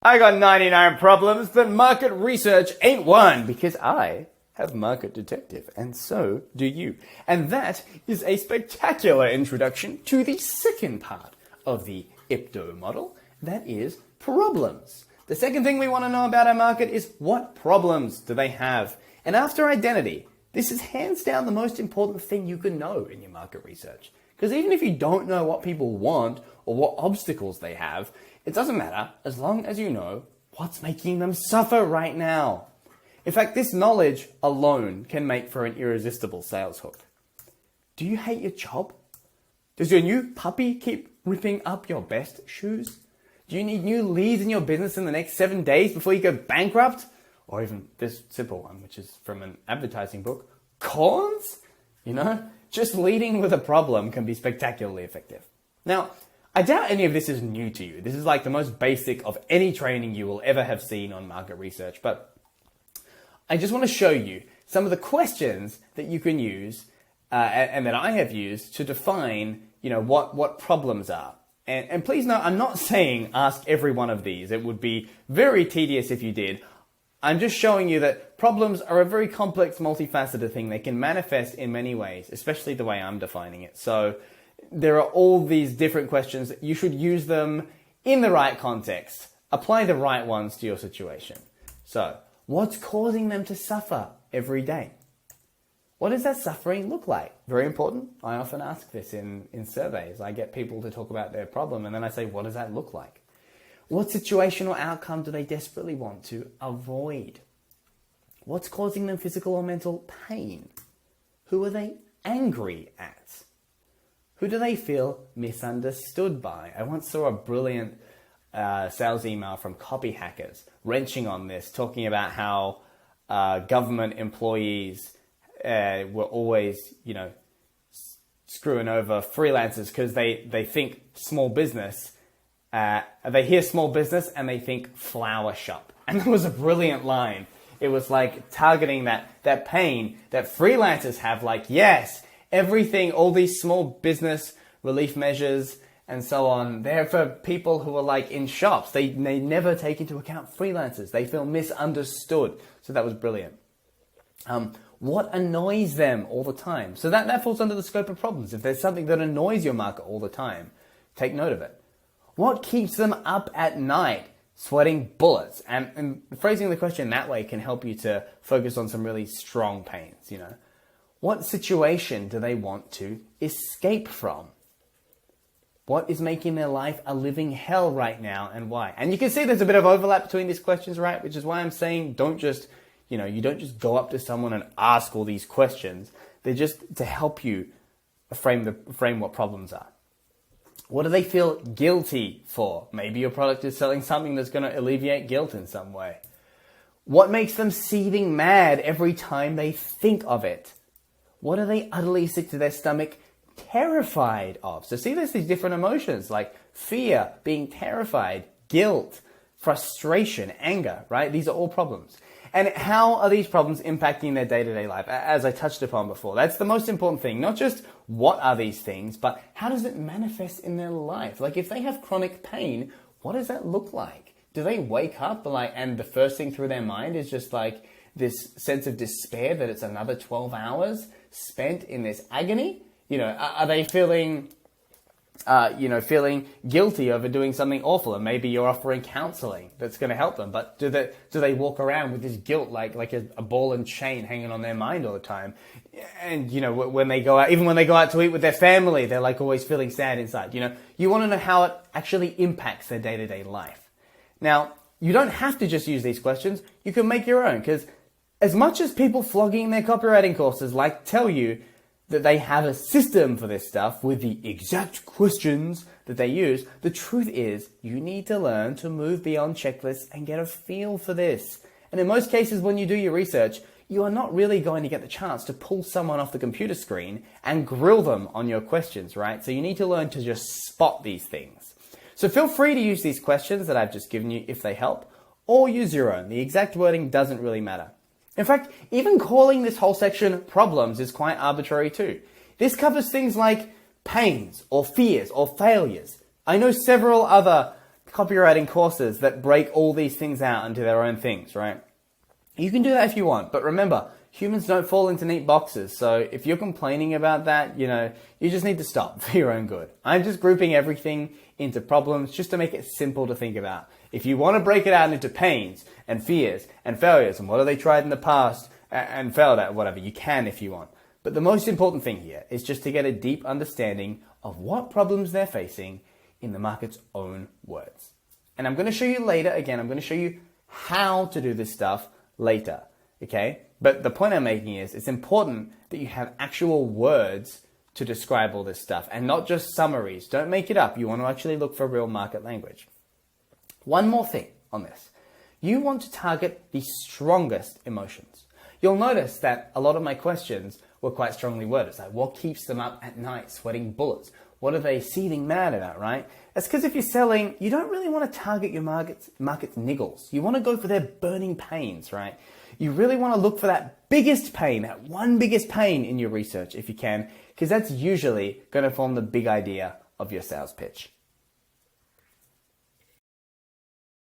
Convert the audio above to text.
I got 99 problems, but market research ain't one because I have Market Detective, and so do you. And that is a spectacular introduction to the second part of the IPTO model, that is problems. The second thing we want to know about our market is what problems do they have? And after identity, this is hands down the most important thing you can know in your market research. Because even if you don't know what people want or what obstacles they have, it doesn't matter as long as you know what's making them suffer right now. In fact, this knowledge alone can make for an irresistible sales hook. Do you hate your job? Does your new puppy keep ripping up your best shoes? Do you need new leads in your business in the next 7 days before you go bankrupt? Or even this simple one, which is from an advertising book, corns? You know, just leading with a problem can be spectacularly effective. Now, I doubt any of this is new to you. This is like the most basic of any training you will ever have seen on market research. But I just want to show you some of the questions that you can use and that I have used to define, what problems are. And please note, I'm not saying ask every one of these. It would be very tedious if you did. I'm just showing you that problems are a very complex, multifaceted thing. They can manifest in many ways, especially the way I'm defining it. So there are all these different questions. You should use them in the right context. Apply the right ones to your situation. So, what's causing them to suffer every day? What does that suffering look like? Very important. I often ask this in surveys. I get people to talk about their problem and then I say, what does that look like? What situation or outcome do they desperately want to avoid? What's causing them physical or mental pain? Who are they angry at? Who do they feel misunderstood by? I once saw a brilliant sales email from copy hackers wrenching on this, talking about how government employees were always, screwing over freelancers because they think small business. They hear small business and they think flower shop. And that was a brilliant line. It was like targeting that pain that freelancers have, like, yes, everything, all these small business relief measures and so on, they're for people who are like in shops. They never take into account freelancers. They feel misunderstood. So that was brilliant. What annoys them all the time? So that falls under the scope of problems. If there's something that annoys your market all the time, take note of it. What keeps them up at night, sweating bullets? And phrasing the question that way can help you to focus on some really strong pains, What situation do they want to escape from? What is making their life a living hell right now and why? And you can see there's a bit of overlap between these questions, right? Which is why I'm saying don't just, you don't just go up to someone and ask all these questions. They're just to help you frame what problems are. What do they feel guilty for? Maybe your product is selling something that's going to alleviate guilt in some way. What makes them seething mad every time they think of it? What are they utterly sick to their stomach terrified of? So see, there's these different emotions like fear, being terrified, guilt, frustration, anger, right? These are all problems. And how are these problems impacting their day-to-day life? As I touched upon before, that's the most important thing. Not just what are these things, but how does it manifest in their life? Like if they have chronic pain, what does that look like? Do they wake up and the first thing through their mind is just like this sense of despair that it's another 12 hours spent in this agony? Are they feeling guilty over doing something awful? And maybe you're offering counseling that's going to help them. But do they walk around with this guilt like a ball and chain hanging on their mind all the time? And, when they go out, even when they go out to eat with their family, they're like always feeling sad inside. You want to know how it actually impacts their day-to-day life. Now, you don't have to just use these questions. You can make your own, because as much as people flogging their copywriting courses tell you that they have a system for this stuff with the exact questions that they use, the truth is you need to learn to move beyond checklists and get a feel for this. And in most cases, when you do your research, you are not really going to get the chance to pull someone off the computer screen and grill them on your questions, right? So you need to learn to just spot these things. So feel free to use these questions that I've just given you if they help, or use your own. The exact wording doesn't really matter. In fact, even calling this whole section problems is quite arbitrary too. This covers things like pains or fears or failures. I know several other copywriting courses that break all these things out into their own things, right? You can do that if you want, but remember, humans don't fall into neat boxes. So if you're complaining about that, you just need to stop for your own good. I'm just grouping everything into problems just to make it simple to think about. If you want to break it out into pains and fears and failures and what have they tried in the past and failed at, whatever, you can if you want. But the most important thing here is just to get a deep understanding of what problems they're facing in the market's own words. And I'm going to show you later, again, I'm going to show you how to do this stuff later, okay? But the point I'm making is it's important that you have actual words to describe all this stuff and not just summaries. Don't make it up. You want to actually look for real market language. One more thing on this. You want to target the strongest emotions. You'll notice that a lot of my questions were quite strongly worded. It's like, what keeps them up at night sweating bullets? What are they seething mad about, right? That's because if you're selling, you don't really want to target your market's niggles. You want to go for their burning pains, right? You really want to look for that biggest pain, that one biggest pain in your research if you can, because that's usually going to form the big idea of your sales pitch.